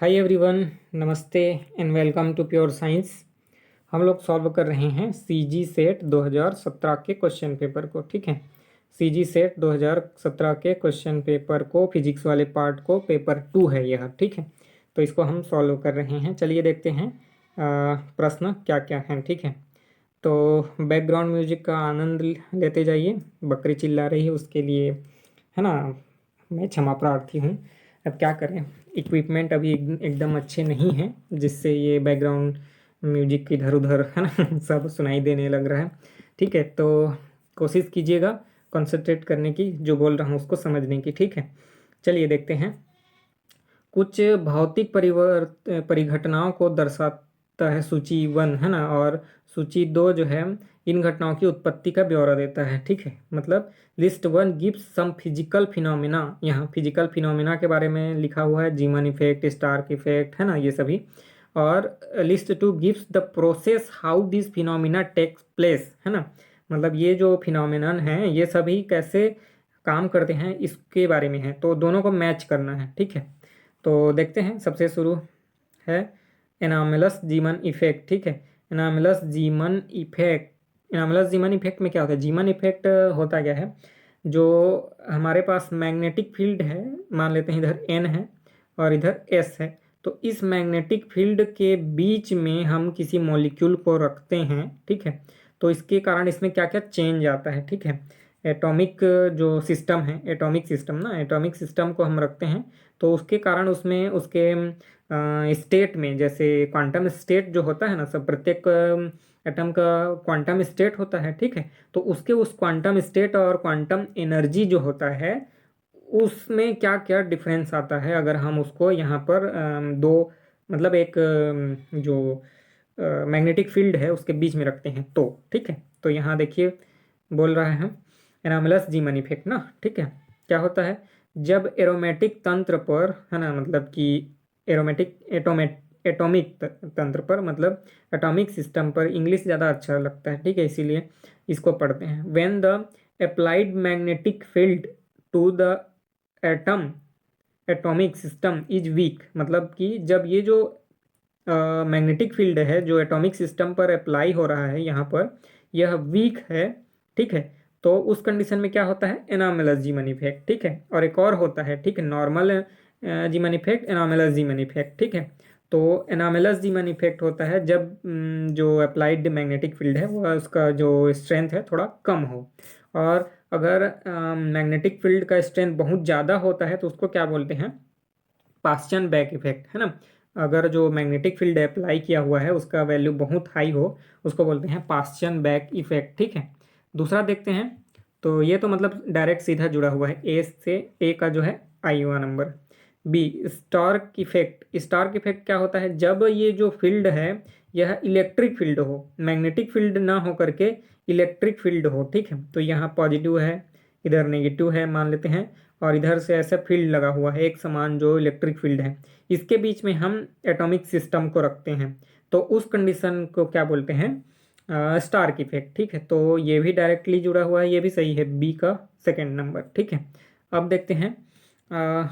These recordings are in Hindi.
Hi everyone, namaste and welcome to pure science. हम लोग सॉल्व कर रहे हैं सीजी सेट 2017 के क्वेश्चन पेपर को। ठीक है, सीजी सेट 2017 के क्वेश्चन पेपर को, फिजिक्स वाले पार्ट को, पेपर 2 है यह। ठीक है, तो इसको हम सॉल्व कर रहे हैं। चलिए देखते हैं प्रश्न क्या क्या हैं। ठीक है, तो बैकग्राउंड म्यूजिक का आनंद लेते जाइए। बकरी चिल्ला रही है, उसके लिए है ना, मैं क्षमा प्रार्थी हूँ। अब क्या करें, इक्विपमेंट अभी एकदम अच्छे नहीं हैं, जिससे ये बैकग्राउंड म्यूजिक इधर उधर है ना सब सुनाई देने लग रहा है। ठीक है, तो कोशिश कीजिएगा कंसंट्रेट करने की, जो बोल रहा हूँ उसको समझने की। ठीक है, चलिए देखते हैं। कुछ भौतिक परिघटनाओं को दर्शाता है सूची 1, है ना, और सूची 2 जो है इन घटनाओं की उत्पत्ति का ब्यौरा देता है। ठीक है, मतलब list 1 gives some physical phenomena, यहाँ फिजिकल फिनोमिना के बारे में लिखा हुआ है, जीमन इफेक्ट, स्टार्क इफेक्ट, है ना, ये सभी। और list 2 gives the process how this phenomena takes place, है ना, मतलब ये जो फिनोमिनन है ये सभी कैसे काम करते हैं इसके बारे में है, तो दोनों को मैच करना है। ठीक है, तो देखते हैं। सबसे शुरू है एनामलस जीमन इफेक्ट। ठीक है, एनामलस जीमन इफेक्ट, एनामलस जीमन इफेक्ट में क्या होता है? जीमन इफेक्ट होता क्या है, जो हमारे पास मैग्नेटिक फील्ड है, मान लेते हैं इधर एन है और इधर एस है, तो इस मैग्नेटिक फील्ड के बीच में हम किसी मॉलिक्यूल को रखते हैं। ठीक है, तो इसके कारण इसमें क्या क्या चेंज आता है। ठीक है, एटॉमिक जो सिस्टम है, एटॉमिक सिस्टम ना, एटॉमिक सिस्टम को हम रखते हैं, तो उसके कारण उसमें उसके स्टेट में, जैसे क्वांटम स्टेट जो होता है ना, सब प्रत्येक एटम का क्वांटम स्टेट होता है। ठीक है, तो उसके उस क्वांटम स्टेट और क्वांटम एनर्जी जो होता है उसमें क्या क्या डिफरेंस आता है, अगर हम उसको यहाँ पर दो, मतलब एक जो मैग्नेटिक फील्ड है उसके बीच में रखते हैं तो। ठीक है, तो यहाँ देखिए बोल रहा है एनामलस जीमन इफेक्ट ना। ठीक है, क्या होता है, जब एरोमेटिक तंत्र पर, है ना, मतलब कि एरोमेटिक एटॉमिक तंत्र पर, मतलब एटॉमिक सिस्टम पर, इंग्लिश ज़्यादा अच्छा लगता है। ठीक है, इसीलिए इसको पढ़ते हैं। When the applied magnetic field to the atom atomic system is weak, मतलब कि जब ये जो मैग्नेटिक फील्ड है जो एटॉमिक सिस्टम पर अप्लाई हो रहा है यहाँ पर, यह वीक है। ठीक है, तो उस कंडीशन में क्या होता है, एनामेलस जीमन इफेक्ट। ठीक है, और एक और होता है, ठीक है, normal Zeeman effect, anomalous Zeeman effect. ठीक है, तो एनामेलस जीमन इफेक्ट होता है जब जो अप्लाइड मैग्नेटिक फील्ड है वह, उसका जो स्ट्रेंथ है थोड़ा कम हो, और अगर मैग्नेटिक फील्ड का स्ट्रेंथ बहुत ज़्यादा होता है तो उसको क्या बोलते हैं, पास्चन बैक इफेक्ट, है ना। अगर जो मैग्नेटिक फील्ड अप्लाई किया हुआ है उसका वैल्यू बहुत हाई हो, उसको बोलते हैं पास्चन बैक इफेक्ट। ठीक है, दूसरा देखते हैं। तो ये तो मतलब डायरेक्ट सीधा जुड़ा हुआ है ए से, ए का जो है आई हुआ number. B Stark effect. Stark effect क्या होता है, जब ये जो फील्ड है यह इलेक्ट्रिक फील्ड हो, मैग्नेटिक फील्ड ना हो करके इलेक्ट्रिक फील्ड हो। ठीक है, तो यहाँ पॉजिटिव है, इधर नेगेटिव है मान लेते हैं, और इधर से ऐसा फील्ड लगा हुआ है एक समान, जो इलेक्ट्रिक फील्ड है, इसके बीच में हम एटॉमिक सिस्टम को रखते हैं, तो उस कंडीशन को क्या बोलते हैं, स्टार्क इफेक्ट। ठीक है, तो ये भी डायरेक्टली जुड़ा हुआ है, ये भी सही है, बी का सेकेंड नंबर। ठीक है, अब देखते हैं अ,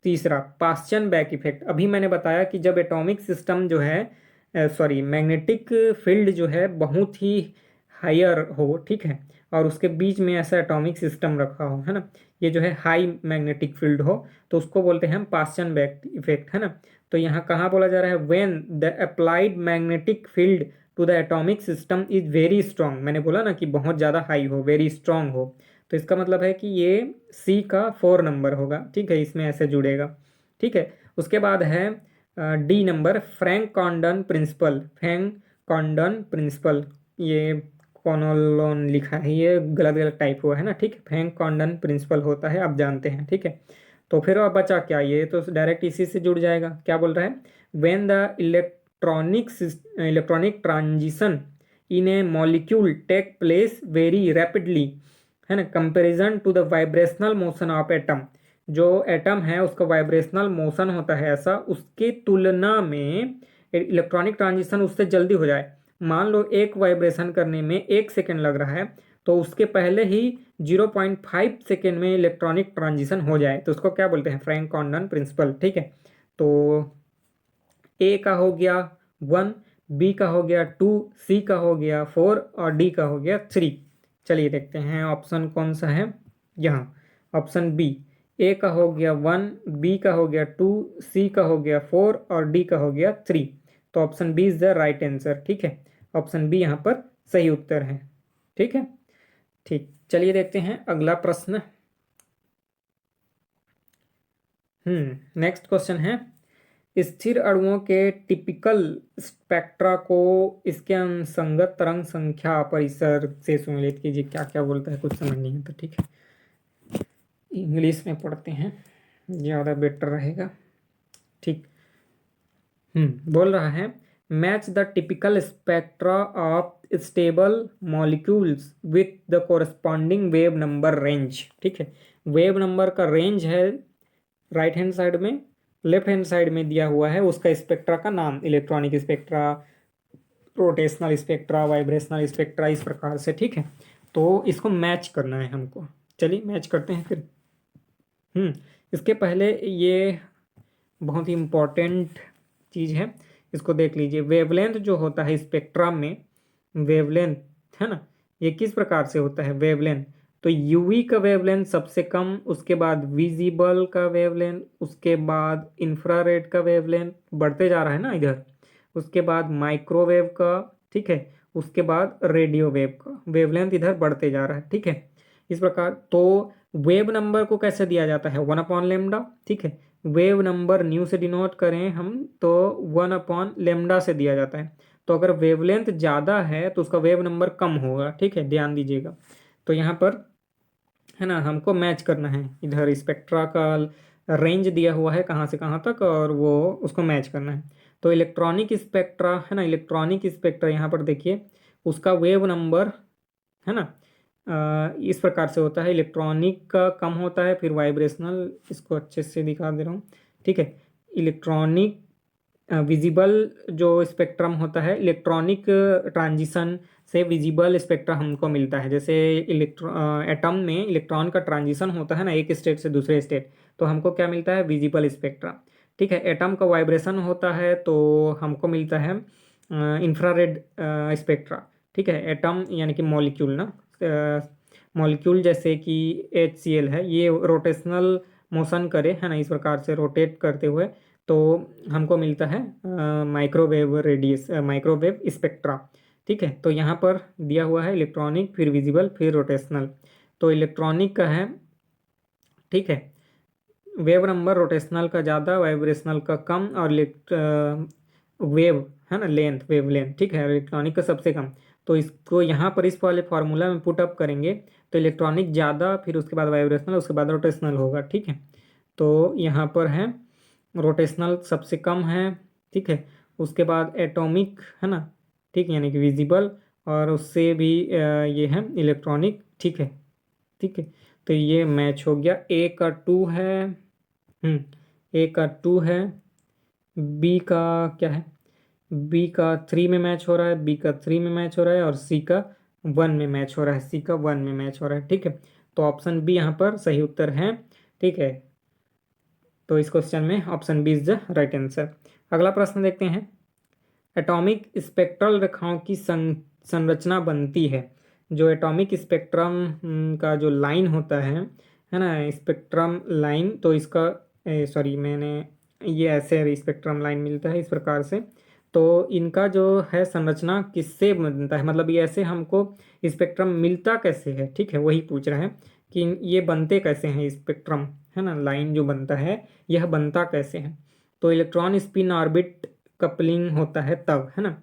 तीसरा पास्चन बैक इफेक्ट। अभी मैंने बताया कि जब एटॉमिक सिस्टम जो है, सॉरी, मैग्नेटिक फील्ड जो है बहुत ही हायर हो, ठीक है, और उसके बीच में ऐसा एटॉमिक सिस्टम रखा हो, है ना, ये जो है हाई मैग्नेटिक फील्ड हो, तो उसको बोलते हैं हम पास्चन बैक इफेक्ट, है ना। तो यहाँ कहाँ बोला जा रहा है, when the applied magnetic field to the atomic system is very strong. मैंने बोला ना कि बहुत ज़्यादा हाई हो, वेरी स्ट्रांग हो, तो इसका मतलब है कि ये सी का 4 नंबर होगा। ठीक है, इसमें ऐसे जुड़ेगा। ठीक है, उसके बाद है D number, Franck Condon principle. Franck Condon principle, ये कॉनोलोन लिखा है, ये गलत गलत टाइप हुआ है ना। ठीक है, फ्रैंक कॉन्डन प्रिंसिपल होता है, आप जानते हैं। ठीक है, तो फिर अब बचा क्या, ये तो डायरेक्ट इसी से जुड़ जाएगा। क्या बोल रहा है, when the electronic transition in a molecule take place very rapidly, है ना, comparison to the vibrational motion of atom. जो एटम है उसका वाइब्रेशनल मोशन होता है ऐसा, उसके तुलना में इलेक्ट्रॉनिक ट्रांजिशन उससे जल्दी हो जाए। मान लो एक वाइब्रेशन करने में 1 सेकेंड लग रहा है, तो उसके पहले ही 0.5 सेकेंड में इलेक्ट्रॉनिक ट्रांजिशन हो जाए, तो उसको क्या बोलते हैं, फ्रैंक कॉन्डन प्रिंसिपल। ठीक है, तो ए का हो गया 1, बी का हो गया 2, सी का हो गया 4 और डी का हो गया 3। चलिए देखते हैं ऑप्शन कौन सा है। यहाँ ऑप्शन बी, ए का हो गया 1, बी का हो गया 2, सी का हो गया 4 और डी का हो गया 3। तो option B is the right answer. ठीक है, ऑप्शन बी यहाँ पर सही उत्तर है। ठीक है, ठीक, चलिए देखते हैं अगला प्रश्न। नेक्स्ट क्वेश्चन है, स्थिर अणुओं के टिपिकल स्पेक्ट्रा को इसके अंसंगत तरंग संख्या परिसर से सुमेलित कीजिए। क्या क्या बोलता है, कुछ समझ नहीं आता। ठीक है, इंग्लिश में पढ़ते हैं, ज़्यादा बेटर रहेगा। ठीक, बोल रहा है match the typical spectra of stable molecules with the corresponding wave number range. ठीक है, वेव नंबर का रेंज है राइट हैंड साइड में, लेफ्ट हैंड साइड में दिया हुआ है उसका स्पेक्ट्रा का नाम, electronic spectra, rotational spectra, vibrational spectra, इस प्रकार से। ठीक है, तो इसको मैच करना है हमको। चलिए मैच करते हैं फिर। इसके पहले ये बहुत ही इम्पोर्टेंट चीज़ है, इसको देख लीजिए। वेवलेंथ जो होता है स्पेक्ट्रम में, वेवलेंथ है ना, ये किस प्रकार से होता है वेवलेंथ। तो यूवी का वेवलेंथ सबसे कम, उसके बाद विजिबल का वेवलेंथ, उसके बाद इंफ्रारेड का वेवलेंथ बढ़ते जा रहा है ना इधर, उसके बाद माइक्रोवेव का, ठीक है, उसके बाद रेडियो वेव का वेवलेंथ इधर बढ़ते जा रहा है। ठीक है, इस प्रकार। तो वेव नंबर को कैसे दिया जाता है, 1/λ। ठीक है, वेव नंबर न्यू से डिनोट करें हम तो 1/λ से दिया जाता है। तो अगर वेवलेंथ ज़्यादा है तो उसका वेव नंबर कम होगा। ठीक है, ध्यान दीजिएगा। तो यहाँ पर है ना, हमको मैच करना है, इधर स्पेक्ट्रा का रेंज दिया हुआ है कहाँ से कहाँ तक, और वो उसको मैच करना है। तो इलेक्ट्रॉनिक स्पेक्ट्रा है ना, इलेक्ट्रॉनिक स्पेक्ट्रा यहाँ पर देखिए, उसका वेव नंबर है ना इस प्रकार से होता है। इलेक्ट्रॉनिक का कम होता है, फिर वाइब्रेशनल, इसको अच्छे से दिखा दे रहा हूँ। ठीक है, इलेक्ट्रॉनिक विजिबल जो स्पेक्ट्रम होता है, इलेक्ट्रॉनिक ट्रांजिशन से विजिबल स्पेक्ट्रा हमको मिलता है। जैसे एटम में इलेक्ट्रॉन का ट्रांजिशन होता है ना एक स्टेट से दूसरे स्टेट, तो हमको क्या मिलता है, विजिबल स्पेक्ट्रा। ठीक है, एटम का वाइब्रेशन होता है तो हमको मिलता है इंफ्रारेड स्पेक्ट्रा। ठीक है, एटम यानी कि मॉलिक्यूल ना, मॉलिक्यूल जैसे कि HCl है, ये रोटेशनल मोशन करे है ना, इस प्रकार से रोटेट करते हुए, तो हमको मिलता है माइक्रोवेव रेडियस, माइक्रोवेव स्पेक्ट्रा। ठीक है, तो यहाँ पर दिया हुआ है इलेक्ट्रॉनिक, फिर विजिबल, फिर रोटेशनल। तो इलेक्ट्रॉनिक का है, ठीक है, वेव नंबर रोटेशनल का ज़्यादा, वाइब्रेशनल का कम, और वेव है ना लेंथ, वेव लेंथ, ठीक है, इलेक्ट्रॉनिक का सबसे कम। तो इसको यहाँ पर इस वाले फार्मूला में पुट अप करेंगे तो इलेक्ट्रॉनिक ज़्यादा, फिर उसके बाद वाइब्रेशनल, उसके बाद रोटेशनल होगा। ठीक है, तो यहाँ पर है रोटेशनल सबसे कम है। ठीक है, उसके बाद एटॉमिक है ना, ठीक, यानी कि विजिबल, और उससे भी ये है इलेक्ट्रॉनिक। ठीक है, ठीक है, तो ये मैच हो गया। ए का 2 है, ए का 2 है, बी का क्या है, बी का 3 में मैच हो रहा है, बी का 3 में मैच हो रहा है, और सी का 1 में मैच हो रहा है, सी का 1 में मैच हो रहा है। ठीक है, तो ऑप्शन बी यहाँ पर सही उत्तर है। ठीक है, तो इस क्वेश्चन में option B is the right answer. अगला प्रश्न देखते हैं, एटॉमिक स्पेक्ट्रल रेखाओं की संरचना बनती है। जो एटॉमिक स्पेक्ट्रम का जो लाइन होता है ना, स्पेक्ट्रम लाइन, तो इसका सॉरी मैंने ये ऐसे स्पेक्ट्रम लाइन मिलता है इस प्रकार से। तो इनका जो है संरचना किससे बनता है, मतलब ये ऐसे हमको स्पेक्ट्रम मिलता कैसे है। ठीक है, वही पूछ रहा है कि ये बनते कैसे हैं स्पेक्ट्रम, है ना, लाइन जो बनता है यह बनता कैसे है। तो इलेक्ट्रॉन स्पिन ऑर्बिट कपलिंग होता है तब, है ना।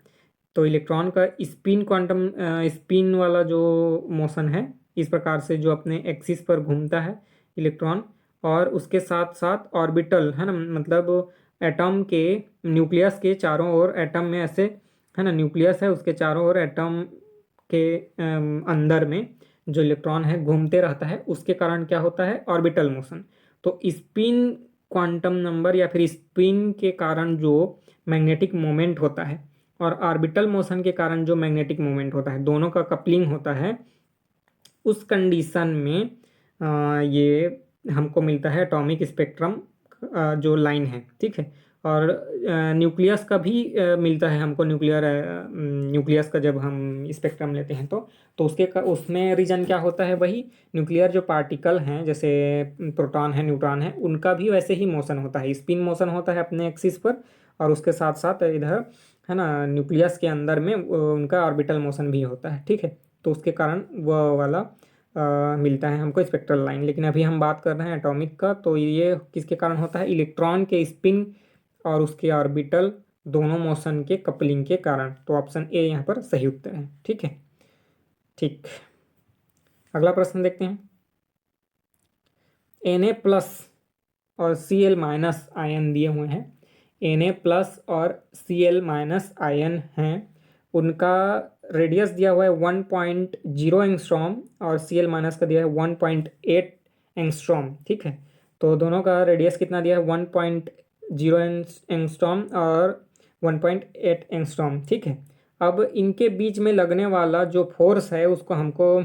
तो इलेक्ट्रॉन का स्पिन, क्वांटम स्पिन वाला जो मोशन है, इस प्रकार से जो अपने एक्सिस पर घूमता है इलेक्ट्रॉन, और उसके साथ साथ ऑर्बिटल है ना, मतलब एटम के न्यूक्लियस के चारों ओर, एटम में ऐसे है ना न्यूक्लियस है, उसके चारों ओर एटम के अंदर में जो इलेक्ट्रॉन है घूमते रहता है, उसके कारण क्या होता है, ऑर्बिटल मोशन। तो स्पिन क्वांटम नंबर या फिर स्पिन के कारण जो मैग्नेटिक मोमेंट होता है, और ऑर्बिटल मोशन के कारण जो मैग्नेटिक मोमेंट होता है, दोनों का कपलिंग होता है, उस कंडीशन में ये हमको मिलता है एटॉमिक स्पेक्ट्रम जो लाइन है। ठीक है, और न्यूक्लियस का भी मिलता है हमको, न्यूक्लियस का जब हम स्पेक्ट्रम लेते हैं तो उसमें रीजन क्या होता है, वही न्यूक्लियर जो पार्टिकल हैं जैसे प्रोटॉन है न्यूट्रॉन है, उनका भी वैसे ही मोशन होता है, स्पिन मोशन होता है अपने एक्सिस पर, और उसके साथ साथ इधर है ना न्यूक्लियस के अंदर में उनका ऑर्बिटल मोशन भी होता है, ठीक है। तो उसके कारण वह वाला मिलता है हमको स्पेक्ट्रल लाइन। लेकिन अभी हम बात कर रहे हैं एटॉमिक का, तो ये किसके कारण होता है, इलेक्ट्रॉन के स्पिन और उसके ऑर्बिटल दोनों मोशन के कपलिंग के कारण। तो ऑप्शन ए यहाँ पर सही उत्तर है, ठीक है। ठीक, अगला प्रश्न देखते हैं। Na+ और Cl- आयन दिए हुए हैं, Na+ और Cl- आयन हैं, उनका रेडियस दिया हुआ है 1.0 एंगस्ट्रॉम और Cl- का दिया है 1.8 एंगस्ट्रॉम, ठीक है। तो दोनों का रेडियस कितना दिया है, 1.0 एंगस्ट्रॉम और 1.8 एंगस्ट्रॉम, ठीक है। अब इनके बीच में लगने वाला जो फोर्स है उसको हमको,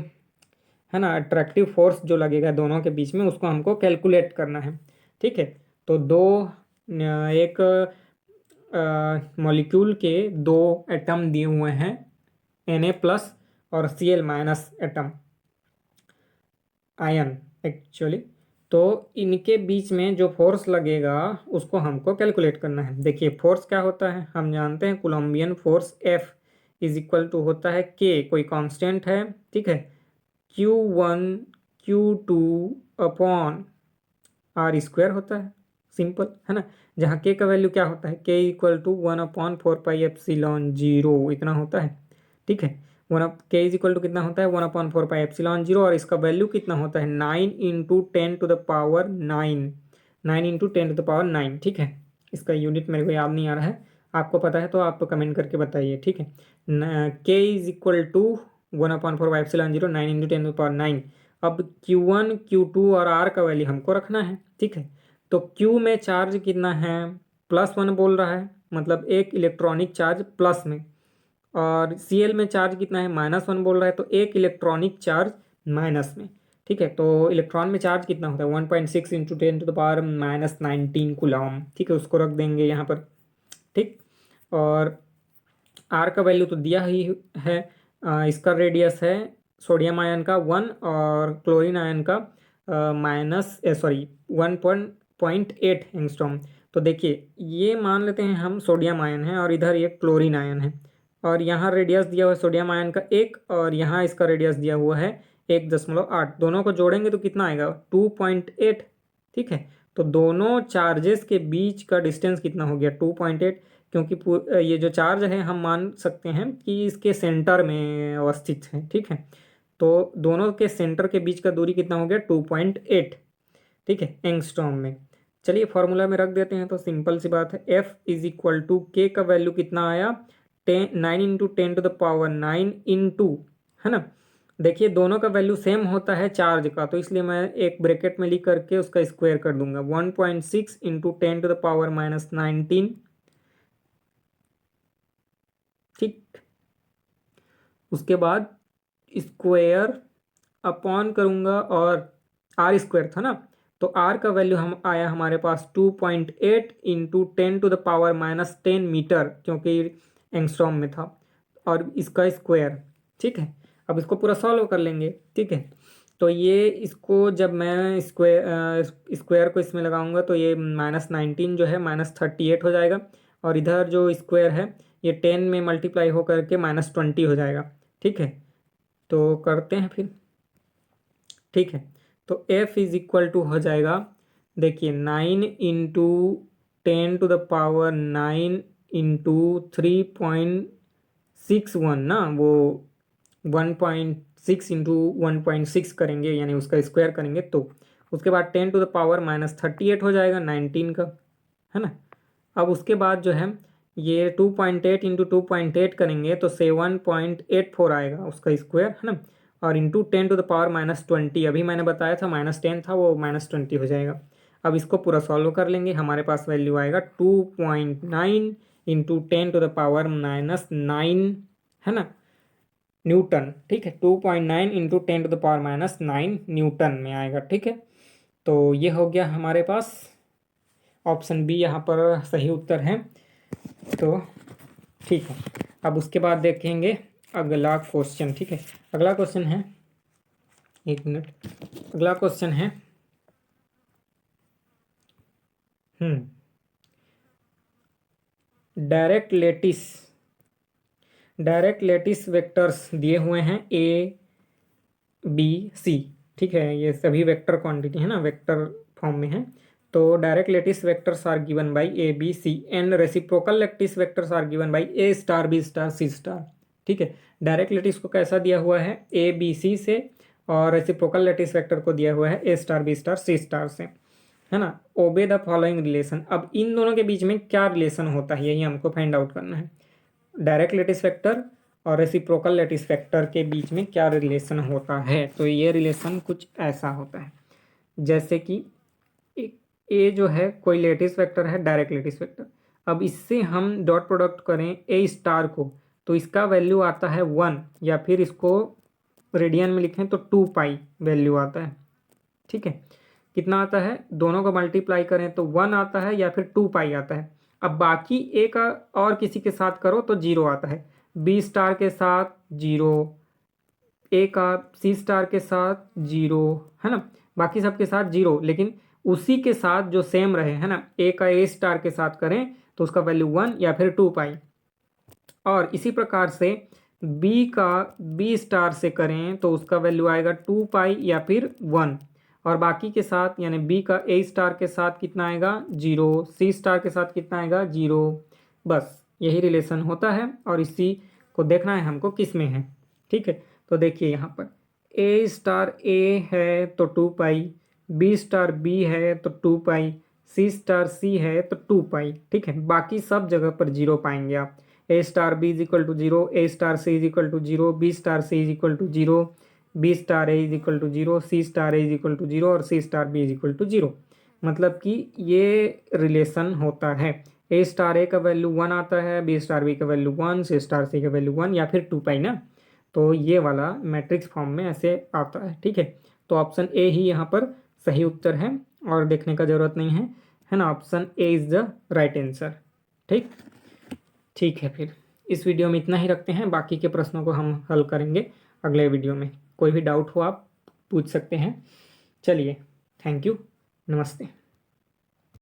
है ना, अट्रैक्टिव फोर्स जो लगेगा दोनों के बीच में उसको हमको कैलकुलेट करना है, ठीक है। तो एक मॉलिक्यूल के दो एटम दिए हुए हैं, Na+ और Cl- एटम आयन एक्चुअली। तो इनके बीच में जो फोर्स लगेगा उसको हमको कैलकुलेट करना है। देखिए फोर्स क्या होता है, हम जानते हैं कोलम्बियन फोर्स F होता है K, कोई कांस्टेंट है, ठीक है, Q1 Q2 अपॉन R² होता है, सिंपल है ना। जहाँ K का वैल्यू क्या होता है, K = 1/4πε0 इतना होता है, ठीक है। K कितना होता है, 1/4πε0, और इसका वैल्यू कितना होता है, 9 × 10⁹ 9 × 10⁹ 9, ठीक है। इसका यूनिट मेरे को याद नहीं आ रहा है, आपको पता है तो आप कमेंट करके बताइए, ठीक है। K = 1/4πε0 9 × 10⁹ 9। अब Q1 Q2 और R का वैल्यू हमको रखना है, ठीक है। तो Q में चार्ज कितना है, +1 बोल रहा है, मतलब एक इलेक्ट्रॉनिक चार्ज प्लस में, और Cl में चार्ज कितना है, -1 बोल रहा है, तो एक इलेक्ट्रॉनिक चार्ज माइनस में, ठीक है। तो इलेक्ट्रॉन में चार्ज कितना होता है, 1.6 × 10⁻−19 कूलम, ठीक है, उसको रख देंगे यहाँ पर, ठीक। और R का वैल्यू तो दिया ही है, इसका रेडियस है सोडियम आयन का 1 और क्लोरीन आयन का -1.8 एंगस्ट्रॉम। तो देखिए ये मान लेते हैं हम सोडियम आयन है और इधर ये क्लोरीन आयन है, और यहाँ रेडियस दिया हुआ है सोडियम आयन का 1 और यहाँ इसका रेडियस दिया हुआ है 1.8, दोनों को जोड़ेंगे तो कितना आएगा, 2.8, ठीक है। तो दोनों चार्जेस के बीच का डिस्टेंस कितना हो गया, 2.8, क्योंकि ये जो चार्ज है हम मान सकते हैं कि इसके सेंटर में अवस्थित है, ठीक है। तो दोनों के सेंटर के बीच का दूरी कितना हो गया, 2.8, ठीक है, एंगस्ट्रॉम में। चलिए फॉर्मूला में रख देते हैं, तो सिंपल सी बात है, F K का वैल्यू कितना आया, 9 × 10⁻9 इंटू, है ना। देखिए दोनों का वैल्यू सेम होता है चार्ज का, तो इसलिए मैं एक ब्रैकेट में लिख करके उसका स्क्वायर कर दूंगा, 1.6 × 10⁻−19, ठीक। उसके बाद स्क्वायर अपॉन करूंगा, और R² था ना, तो R का वैल्यू हम आया हमारे पास 2.8 × 10⁻10 मीटर, क्योंकि एंगस्ट्रॉम में था, और इसका स्क्वायर, ठीक है। अब इसको पूरा सॉल्व कर लेंगे, ठीक है। तो ये इसको जब मैं स्क्वायर को इसमें लगाऊंगा तो ये -19 जो है -38 हो जाएगा, और इधर जो स्क्वायर है ये 10 में मल्टीप्लाई हो करके -20 हो जाएगा, ठीक है। तो करते हैं फिर, ठीक है। तो F हो जाएगा, देखिए 9 × 10⁻9 इंटू 3.61 ना, वो 1.6 × 1.6 करेंगे, यानी उसका स्क्वायर करेंगे, तो उसके बाद 10⁻−38 हो जाएगा 19 का, है ना। अब उसके बाद जो है ये 2.8 × 2.8 करेंगे तो 7.84 आएगा उसका स्क्वायर, है ना। और इंटू 10⁻−20, अभी मैंने बताया था -10 था, वो -20 हो जाएगा। अब इसको पूरा सॉल्व कर लेंगे, हमारे पास वैल्यू आएगा 2.9 × 10⁻−9, है ना, न्यूटन, ठीक है। 2.9 × 10⁻−9 न्यूटन में आएगा, ठीक है। तो ये हो गया हमारे पास ऑप्शन बी यहाँ पर सही उत्तर है। तो ठीक है, अब उसके बाद देखेंगे अगला क्वेश्चन। ठीक है, अगला क्वेश्चन है, एक मिनट, अगला क्वेश्चन है डायरेक्ट लेटिस वेक्टर्स दिए हुए हैं ए बी सी। ठीक है, ये सभी वेक्टर क्वांटिटी है ना, वेक्टर फॉर्म में है। तो direct lattice vectors are given by A B C and reciprocal lattice vectors are given by A star B star C star. ठीक है, डायरेक्ट लेटिस को कैसा दिया हुआ है, ए बी सी से, और रेसिप्रोकल लेटिस वेक्टर को दिया हुआ है ए star B star C star से, है ना। ओबे द फॉलोइंग रिलेशन, अब इन दोनों के बीच में क्या रिलेशन होता है यही हमको फाइंड आउट करना है। डायरेक्ट लेटिस वेक्टर और रेसिप्रोकल लेटिस वेक्टर के बीच में क्या रिलेशन होता है, तो ये रिलेशन कुछ ऐसा होता है जैसे कि ए जो है कोई लेटिस वेक्टर है, डायरेक्ट लेटिस वेक्टर। अब इससे हम डॉट प्रोडक्ट करें ए स्टार को, तो इसका वैल्यू आता है 1, या फिर इसको रेडियन में लिखें तो 2 पाई वैल्यू आता है। ठीक है, कितना आता है, दोनों को मल्टीप्लाई करें तो 1 आता है या फिर 2 पाई आता है। अब बाकी ए का और किसी के साथ करो तो 0 आता है, बी स्टार के साथ 0, ए का सी स्टार के साथ 0, है ना, बाकी सब के साथ 0, लेकिन उसी के साथ जो सेम रहे, है ना, ए का ए स्टार के साथ करें तो उसका वैल्यू 1 या फिर 2 पाई। और इसी प्रकार से बी का बी स्टार से करें तो उसका वैल्यू आएगा 2 पाई या फिर 1, और बाकी के साथ यानी बी का ए स्टार के साथ कितना आएगा 0, सी स्टार के साथ कितना आएगा 0। बस यही रिलेशन होता है, और इसी को देखना है हमको किस में है। ठीक है, तो देखिए यहाँ पर ए स्टार ए है तो 2 पाई, बी स्टार बी है तो 2 पाई, सी स्टार सी है तो 2 पाई। ठीक है, बाकी सब जगह पर 0 पाएंगे आप। A star B is equal to 0, A star C is equal to 0, B star C is equal to 0, B star A is equal to 0, C star A is equal to 0 और C star B is equal to 0। मतलब कि ये रिलेशन होता है, ए स्टार ए का वैल्यू 1 आता है, बी स्टार बी का वैल्यू 1, सी स्टार सी का वैल्यू 1 या फिर 2 पाई ना। तो ये वाला मैट्रिक्स फॉर्म में ऐसे आता है। ठीक है, तो ऑप्शन ए ही यहाँ पर सही उत्तर है, और देखने का जरूरत नहीं है ना, option A is the right answer. ठीक है, फिर इस वीडियो में इतना ही रखते हैं, बाकी के प्रश्नों को हम हल करेंगे अगले वीडियो में। कोई भी डाउट हो आप पूछ सकते हैं। चलिए, थैंक यू, नमस्ते।